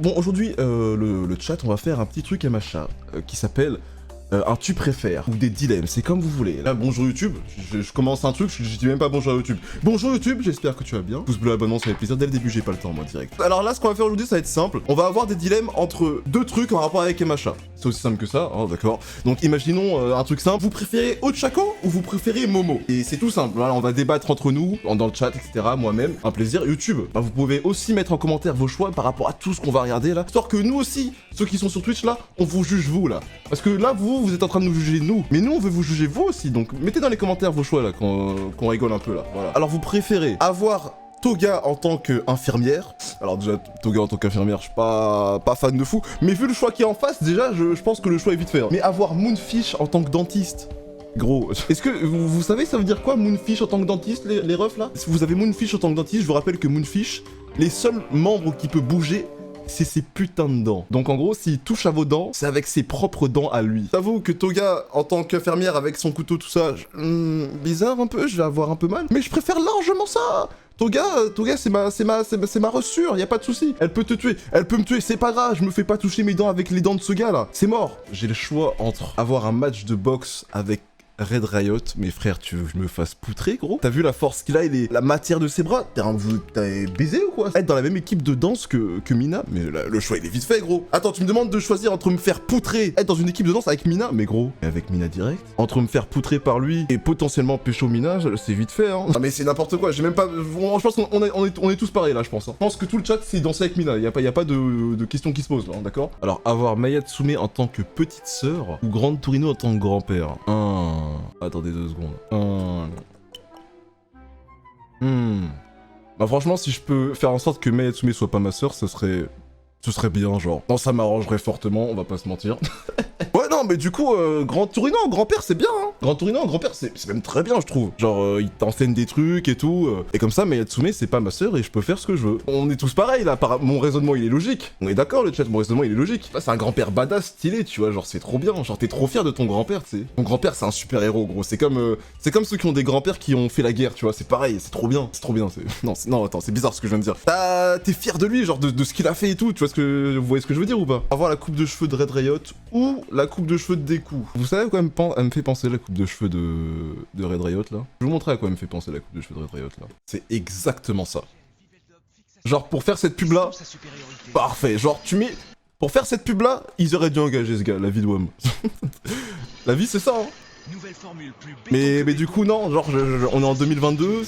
Bon, aujourd'hui, le chat, on va faire un petit truc à machin qui s'appelle un tu préfères ou des dilemmes, c'est comme vous voulez. Là, bonjour YouTube, je commence un truc, je dis même pas bonjour YouTube. Bonjour YouTube, j'espère que tu vas bien. Pouce bleu, abonnement, ça fait plaisir. Dès le début, j'ai pas le temps, moi, direct. Alors là, ce qu'on va faire aujourd'hui, ça va être simple. On va avoir des dilemmes entre deux trucs en rapport avec Emacha. C'est aussi simple que ça, hein, d'accord. Donc imaginons un truc simple. Vous préférez Ochako ou vous préférez Momo? Et c'est tout simple. Voilà, on va débattre entre nous, dans le chat, etc. Moi-même, un plaisir. YouTube, bah, vous pouvez aussi mettre en commentaire vos choix par rapport à tout ce qu'on va regarder là. Histoire que nous aussi, ceux qui sont sur Twitch là, on vous juge vous là. Parce que là, vous êtes en train de nous juger nous. Mais nous, on veut vous juger vous aussi. Donc mettez dans les commentaires vos choix là, qu'on rigole un peu là. Voilà. Alors vous préférez avoir Toga en tant qu'infirmière. Alors déjà, Toga en tant qu'infirmière, je suis pas fan de fou. Mais vu le choix qui est en face, déjà, je pense que le choix est vite fait. Hein. Mais avoir Moonfish en tant que dentiste... Gros, est-ce que vous savez ça veut dire quoi Moonfish en tant que dentiste, les refs là? Si vous avez Moonfish en tant que dentiste, je vous rappelle que Moonfish, les seuls membres qui peut bouger, c'est ses putains de dents. Donc en gros, s'il touche à vos dents, c'est avec ses propres dents à lui. J'avoue que Toga, en tant qu'infirmière, avec son couteau, tout ça, bizarre un peu, je vais avoir un peu mal. Mais je préfère largement ça. Toga, c'est ma reçure, y a pas de souci. Elle peut te tuer, elle peut me tuer, c'est pas grave, je me fais pas toucher mes dents avec les dents de ce gars là. C'est mort. J'ai le choix entre avoir un match de boxe avec Red Riot, mais frère, tu veux que je me fasse poutrer, gros? T'as vu la force qu'il a et la matière de ses bras? T'as baisé ou quoi? Être dans la même équipe de danse que Mina? Mais le choix, il est vite fait, gros. Attends, tu me demandes de choisir entre me faire poutrer, être dans une équipe de danse avec Mina? Mais gros, avec Mina direct? Entre me faire poutrer par lui et potentiellement pécho Mina, c'est vite fait, hein. Ah mais c'est n'importe quoi, j'ai même pas... Je pense qu'on est tous pareils, là, je pense. Hein. Je pense que tout le chat, c'est danser avec Mina. Y a pas de questions qui se posent, là, d'accord? Alors, avoir Maya Tsume en tant que petite sœur ou Grande Torino en tant que grand-père? Attendez 2 secondes. Bah franchement, si je peux faire en sorte que Maya Tsume soit pas ma sœur, ce serait bien, genre. Non, ça m'arrangerait fortement, on va pas se mentir. Ouais, non, mais du coup, Grand Torino en grand-père, c'est bien, hein. Grand Torino en grand-père, c'est même très bien, je trouve. Genre, il t'enseigne des trucs et tout. Et comme ça, Maya Tsume, c'est pas ma sœur et je peux faire ce que je veux. On est tous pareils, là. Mon raisonnement, il est logique. On est d'accord, le chat, mon raisonnement, il est logique. Là, c'est un grand-père badass, stylé, tu vois. Genre, c'est trop bien. Genre, t'es trop fier de ton grand-père, tu sais. Ton grand-père, c'est un super-héros, gros. C'est comme ceux qui ont des grands-pères qui ont fait la guerre, tu vois. C'est pareil, c'est trop bien. C'est trop bien. Non, attends, c'est bizarre ce que je viens de dire. T'es fier de lui, genre, de ce qu'il a fait et tout. Tu vois vous voyez ce que je veux dire ou pas? Avoir la coupe de cheveux de Red Riot ou la coupe de cheveux de Deku. Vous savez à quoi elle me fait penser la coupe de cheveux de Red Riot là? Je vais vous montrer à quoi elle me fait penser la coupe de cheveux de Red Riot là. C'est exactement ça. Genre pour faire cette pub là, parfait. Genre pour faire cette pub là, ils auraient dû engager ce gars, la vie de WOM. La vie c'est ça hein. Mais du coup non, genre on est en 2022,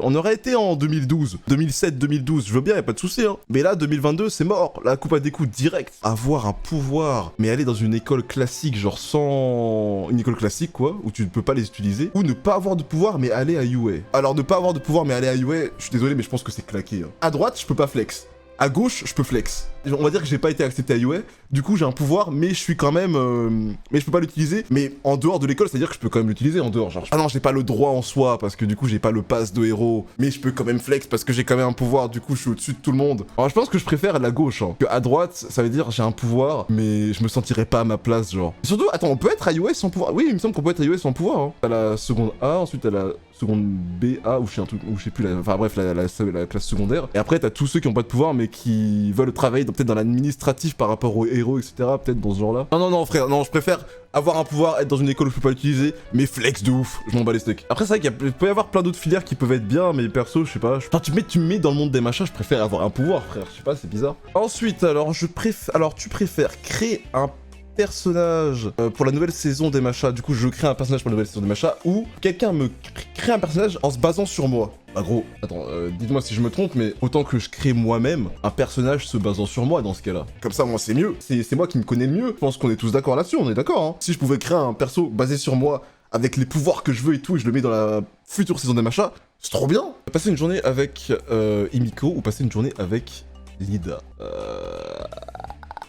on aurait été en 2012, 2007, 2012, je veux bien, y a pas de souci hein. Mais là 2022 c'est mort, la coupe à des coups direct. Avoir un pouvoir, mais aller dans une école classique, genre sans... Une école classique quoi, où tu ne peux pas les utiliser. Ou ne pas avoir de pouvoir mais aller à UA. Alors ne pas avoir de pouvoir mais aller à UA, je suis désolé mais je pense que c'est claqué. Hein. À droite je peux pas flex. À gauche, je peux flex. On va dire que j'ai pas été accepté à UA, du coup j'ai un pouvoir, mais je suis quand même... Mais je peux pas l'utiliser, mais en dehors de l'école, c'est-à-dire que je peux quand même l'utiliser en dehors, genre... Ah non, j'ai pas le droit en soi, parce que du coup j'ai pas le pass de héros, mais je peux quand même flex, parce que j'ai quand même un pouvoir, du coup je suis au-dessus de tout le monde. Alors je pense que je préfère la gauche, hein. Que à droite, ça veut dire j'ai un pouvoir, mais je me sentirais pas à ma place, genre... Et surtout, attends, on peut être à UA sans pouvoir? Oui, il me semble qu'on peut être à UA sans pouvoir, hein. T'as la seconde A, ensuite t'as la seconde B, A, ou je sais un truc, ou je sais plus, enfin bref, la classe secondaire. Et après t'as tous ceux qui ont pas de pouvoir, mais qui veulent travailler peut-être dans l'administratif par rapport aux héros, etc. Peut-être dans ce genre-là. Non, frère, non, je préfère avoir un pouvoir, être dans une école où je peux pas l'utiliser, mais flex de ouf, je m'en bats les steaks. Après, c'est vrai qu'il peut y avoir plein d'autres filières qui peuvent être bien, mais perso, je sais pas. Enfin, tu me mets dans le monde des machins, je préfère avoir un pouvoir, frère, je sais pas, c'est bizarre. Ensuite, alors, tu préfères créer un personnage pour la nouvelle saison des machas, du coup je crée un personnage pour la nouvelle saison des machas, ou quelqu'un me crée un personnage en se basant sur moi. Bah gros, attends, dites-moi si je me trompe, mais autant que je crée moi-même un personnage se basant sur moi dans ce cas-là. Comme ça, moi c'est mieux, c'est moi qui me connais le mieux. Je pense qu'on est tous d'accord là-dessus, on est d'accord, hein. Si je pouvais créer un perso basé sur moi, avec les pouvoirs que je veux et tout, et je le mets dans la future saison des machas, c'est trop bien. Passer une journée avec Himiko ou passer une journée avec Lida.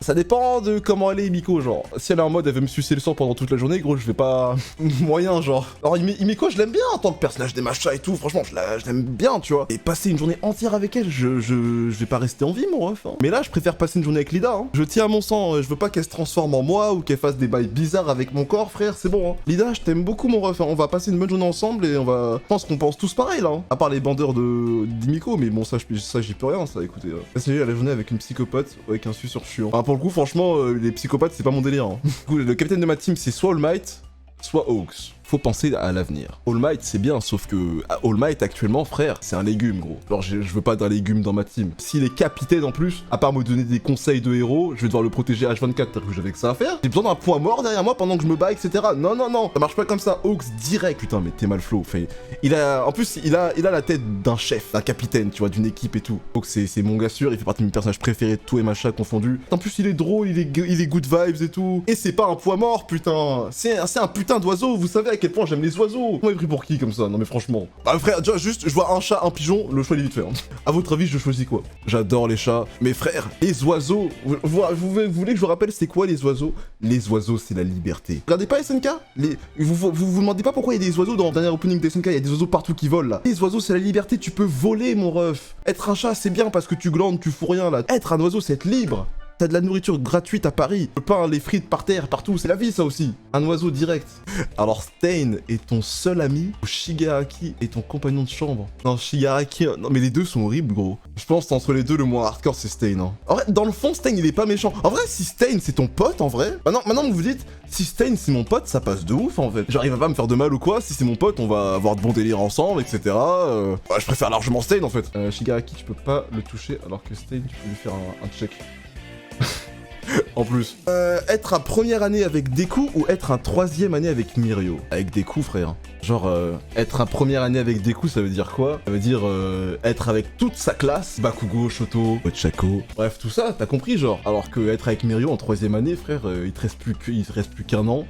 Ça dépend de comment elle est, Himiko, genre. Si elle est en mode, elle veut me sucer le sang pendant toute la journée, gros, je vais pas... moyen, genre. Alors, Himiko, je l'aime bien en tant que personnage des machas et tout, franchement, je l'aime bien, tu vois. Et passer une journée entière avec elle, je vais pas rester en vie, mon ref. Hein. Mais là, je préfère passer une journée avec Lida, hein. Je tiens à mon sang, je veux pas qu'elle se transforme en moi ou qu'elle fasse des bails bizarres avec mon corps, frère, c'est bon, hein. Lida, je t'aime beaucoup, mon ref, hein. On va passer une bonne journée ensemble et on va... Je pense qu'on pense tous pareil, là, hein. À part les bandeurs d'Himiko, mais bon, ça, j'y peux rien, ça, écoutez. Passer la journée avec une psychopathe, avec un suceur chiant. Ah, pour le coup, franchement, les psychopathes, c'est pas mon délire, hein. Du coup, le capitaine de ma team, c'est soit All Might, soit Hawks. Faut penser à l'avenir. All Might, c'est bien, sauf que All Might, actuellement, frère, c'est un légume, gros. Alors, je veux pas d'un légume dans ma team. S'il est capitaine, en plus, à part me donner des conseils de héros, je vais devoir le protéger H24, t'as cru que j'avais que ça à faire? J'ai besoin d'un point mort derrière moi pendant que je me bats, etc. Non, non, non, ça marche pas comme ça. Hawks, direct. Putain, mais t'es mal flow. Enfin, en plus, il a la tête d'un chef, d'un capitaine, tu vois, d'une équipe et tout. Hawks, c'est mon gars sûr, il fait partie de mes personnages préférés de tout et machin confondu. En plus, il est drôle, il est good vibes et tout. Et c'est pas un point mort, putain. C'est un putain d'oiseau, vous savez à quel point j'aime les oiseaux. On m'avait pris pour qui comme ça? Non mais franchement. Bah frère, juste, je vois un chat, un pigeon, le choix il est vite fait. Hein. À votre avis, je choisis quoi? J'adore les chats. Mais frère, les oiseaux, vous voulez que je vous rappelle c'est quoi les oiseaux? Les oiseaux, c'est la liberté. Regardez pas SNK? Vous demandez pas pourquoi il y a des oiseaux dans le dernier opening de SNK, il y a des oiseaux partout qui volent là. Les oiseaux, c'est la liberté, tu peux voler mon ref. Être un chat, c'est bien parce que tu glandes, tu fous rien là. Être un oiseau, c'est être libre. T'as de la nourriture gratuite à Paris, le pain, les frites par terre, partout, c'est la vie ça aussi. Un oiseau direct. Alors Stain est ton seul ami, ou Shigaraki est ton compagnon de chambre? Non, Shigaraki, non mais les deux sont horribles gros. Je pense qu'entre les deux, le moins hardcore c'est Stain. Hein. En vrai, dans le fond, Stain il est pas méchant. En vrai, si Stain c'est ton pote en vrai, maintenant vous vous dites, si Stain c'est mon pote, ça passe de ouf en fait. Genre il va pas me faire de mal ou quoi, si c'est mon pote, on va avoir de bons délires ensemble, etc. Je préfère largement Stain en fait. Shigaraki, tu peux pas le toucher alors que Stain, tu peux lui faire un check. En plus. Être un première année avec Deku ou être un troisième année avec Mirio? Avec Deku, frère. Genre, être un première année avec Deku, ça veut dire quoi? Ça veut dire être avec toute sa classe. Bakugo, Shoto, Ochako. Bref, tout ça, t'as compris, genre. Alors que être avec Mirio en troisième année, frère, il te reste plus qu'un an.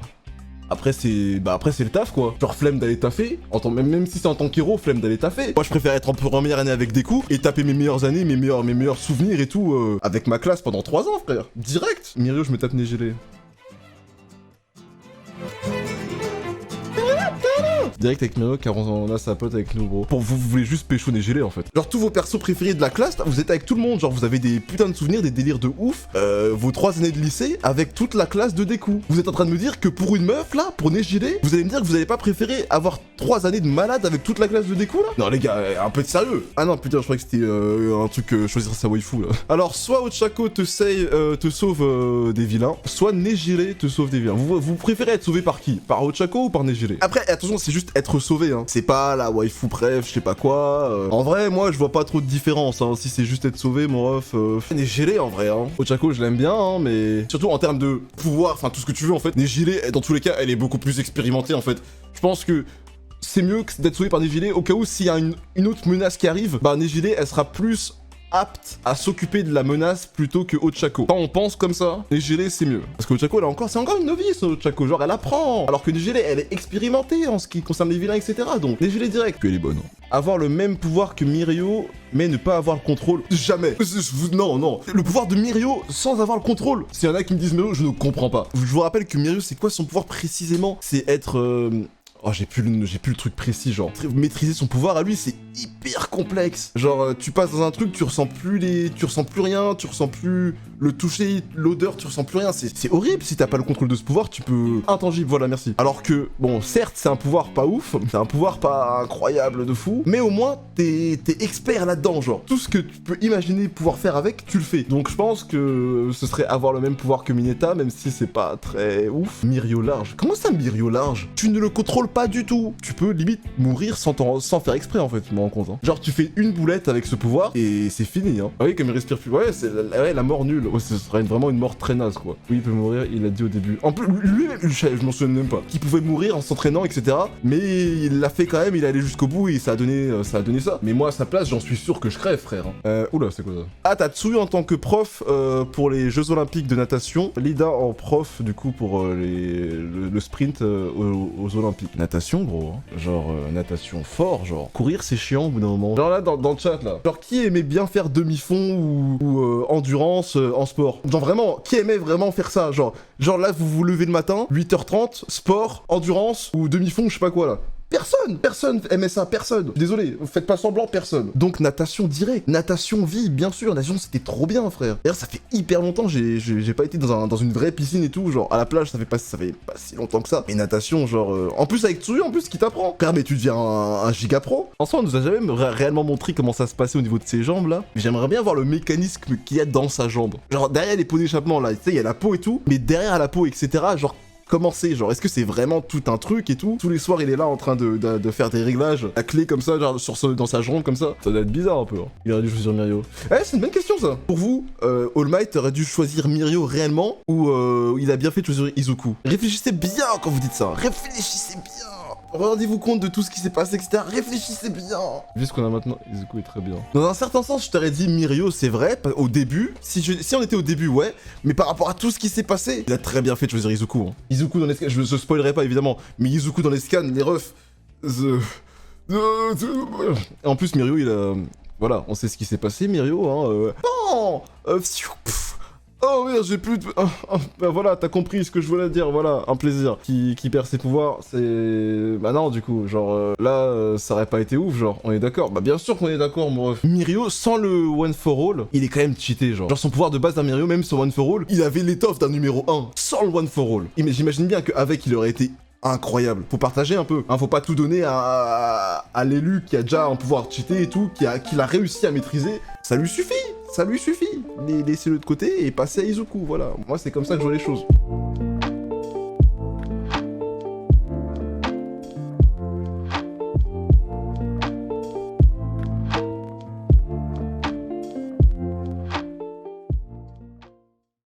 Après c'est le taf quoi. Genre flemme d'aller taffer, même si c'est en tant qu'héros, flemme d'aller taffer. Moi je préfère être en première année avec Deku et taper mes meilleures années, mes meilleurs souvenirs et tout avec ma classe pendant 3 ans frère. Direct. Mirio je me tape Negelé. Direct avec Mirio car on a sa pote avec nous gros. Pour vous voulez juste pécho Negelé en fait. Genre tous vos persos préférés de la classe, là, vous êtes avec tout le monde, genre vous avez des putains de souvenirs, des délires de ouf. Vos 3 années de lycée avec toute la classe de Deku. Vous êtes en train de me dire que pour une meuf là, pour Negelé, vous allez me dire que vous allez pas préférer avoir 3 années de malade avec toute la classe de Deku là? Non les gars, un peu de sérieux. Ah non putain, je croyais que c'était un truc choisir sa waifu là. Alors soit Ochako te sauve des vilains, soit Negelé te sauve des vilains. Vous préférez être sauvé par qui? Par Ochako ou par Negelé? Après attention, c'est juste être sauvé hein. C'est pas la waifu bref, je sais pas quoi. En vrai, moi je vois pas trop de différence hein. Si c'est juste être sauvé, mon ref. Negelé en vrai hein. Ochako je l'aime bien hein, mais surtout en termes de pouvoir, enfin tout ce que tu veux en fait. Negelé, dans tous les cas, elle est beaucoup plus expérimentée en fait. Je pense que c'est mieux d'être sauvé par Negelé au cas où s'il y a une autre menace qui arrive, bah Negelé elle sera plus apte à s'occuper de la menace plutôt que Ochako. Quand on pense comme ça, Negelé c'est mieux. Parce que Ochako c'est encore une novice Ochako, genre elle apprend. Alors que Negelé elle est expérimentée en ce qui concerne les vilains etc. Donc Negelé direct, puis elle est bonne. Avoir le même pouvoir que Mirio, mais ne pas avoir le contrôle. Jamais. Non, non. Le pouvoir de Mirio sans avoir le contrôle. S'il y en a qui me disent Mirio, je ne comprends pas. Je vous rappelle que Mirio c'est quoi son pouvoir précisément? C'est être... Oh, j'ai plus le truc précis, genre. Maîtriser son pouvoir à lui, c'est hyper complexe. Genre, tu passes dans un truc, tu ressens plus rien, tu ressens plus le toucher, l'odeur, tu ressens plus rien. C'est horrible si t'as pas le contrôle de ce pouvoir, tu peux... Intangible, voilà, merci. Alors que, bon, certes, c'est un pouvoir pas ouf, c'est un pouvoir pas incroyable de fou, mais au moins, t'es expert là-dedans, genre. Tout ce que tu peux imaginer pouvoir faire avec, tu le fais. Donc, je pense que ce serait avoir le même pouvoir que Mineta, même si c'est pas très ouf. Mirio large. Comment ça, Mirio large? Tu ne le contrôles pas du tout. Tu peux limite mourir sans faire exprès en fait, je me rends compte. Hein. Genre tu fais une boulette avec ce pouvoir et c'est fini. Hein. Ah oui, comme il respire plus. Ouais, c'est la mort nulle. Ouais, ce serait vraiment une mort très naze quoi. Oui, il peut mourir, il a dit au début. En plus, lui-même, je m'en souviens même pas. Qu'il pouvait mourir en s'entraînant, etc. Mais il l'a fait quand même, il est allé jusqu'au bout et ça a donné ça. Mais moi à sa place, j'en suis sûr que je crève, frère. Hein. Oula, c'est quoi ça? Ah, t'as Tsuyu en tant que prof pour les Jeux Olympiques de natation. Lida en prof, du coup, pour le sprint aux Olympiques. Natation, gros. Hein. Genre, natation fort, genre. Courir, c'est chiant au bout d'un moment. Genre là, dans le chat, là. Genre, qui aimait bien faire demi-fond ou endurance en sport? Genre, vraiment, qui aimait vraiment faire ça? Genre là, vous vous levez le matin, 8h30, sport, endurance ou demi-fond, je sais pas quoi, là. Personne aimait ça, personne. Désolé, vous faites pas semblant, personne. Donc natation direct, natation vie, bien sûr, natation c'était trop bien, frère. D'ailleurs, ça fait hyper longtemps, j'ai pas été dans une vraie piscine et tout, genre à la plage, ça fait pas si longtemps que ça. Mais natation, genre, en plus avec Tsuyu, en plus, qui t'apprend. Frère, mais tu deviens un giga pro. En soi, on nous a jamais réellement montré comment ça se passait au niveau de ses jambes, là. Mais j'aimerais bien voir le mécanisme qu'il y a dans sa jambe. Genre, derrière les pots d'échappement, là, tu sais, il y a la peau et tout, mais derrière la peau, etc., genre, comment c'est, genre, est-ce que c'est vraiment tout un truc et tout? Tous les soirs, il est là en train de faire des réglages, la clé comme ça, genre, dans sa jambe comme ça. Ça doit être bizarre un peu, hein. Il aurait dû choisir Mirio. Eh, c'est une bonne question, ça. Pour vous, All Might aurait dû choisir Mirio réellement ou il a bien fait de choisir Izuku? Réfléchissez bien quand vous dites ça. Réfléchissez bien. Rendez-vous compte de tout ce qui s'est passé, etc. Réfléchissez bien. Vu ce qu'on a maintenant, Izuku est très bien. Dans un certain sens, je t'aurais dit Mirio, c'est vrai, au début. Si on était au début, ouais. Mais par rapport à tout ce qui s'est passé, il a très bien fait de choisir Izuku. Hein. Izuku dans les scans, je spoilerai pas évidemment, mais Izuku dans les scans, les refs. En plus, Mirio, il a. Voilà, on sait ce qui s'est passé, Mirio. Hein, Non Oh merde, j'ai plus de... bah voilà, t'as compris ce que je voulais dire, voilà, un plaisir. Qui perd ses pouvoirs, c'est... Bah non, du coup, genre, là, ça aurait pas été ouf, genre, on est d'accord? Bah bien sûr qu'on est d'accord, mon ref. Mirio, sans le One for All, il est quand même cheaté, genre. Genre, son pouvoir de base d'un Mirio, même son One for All, il avait l'étoffe d'un numéro 1, sans le One for All. J'imagine bien qu'avec, il aurait été incroyable. Faut partager un peu, hein, faut pas tout donner à l'élu qui a déjà un pouvoir cheaté et tout, qui l'a réussi à maîtriser. Ça lui suffit. Laissez-le de côté et passez à Izuku, voilà. Moi, c'est comme ça que je vois les choses.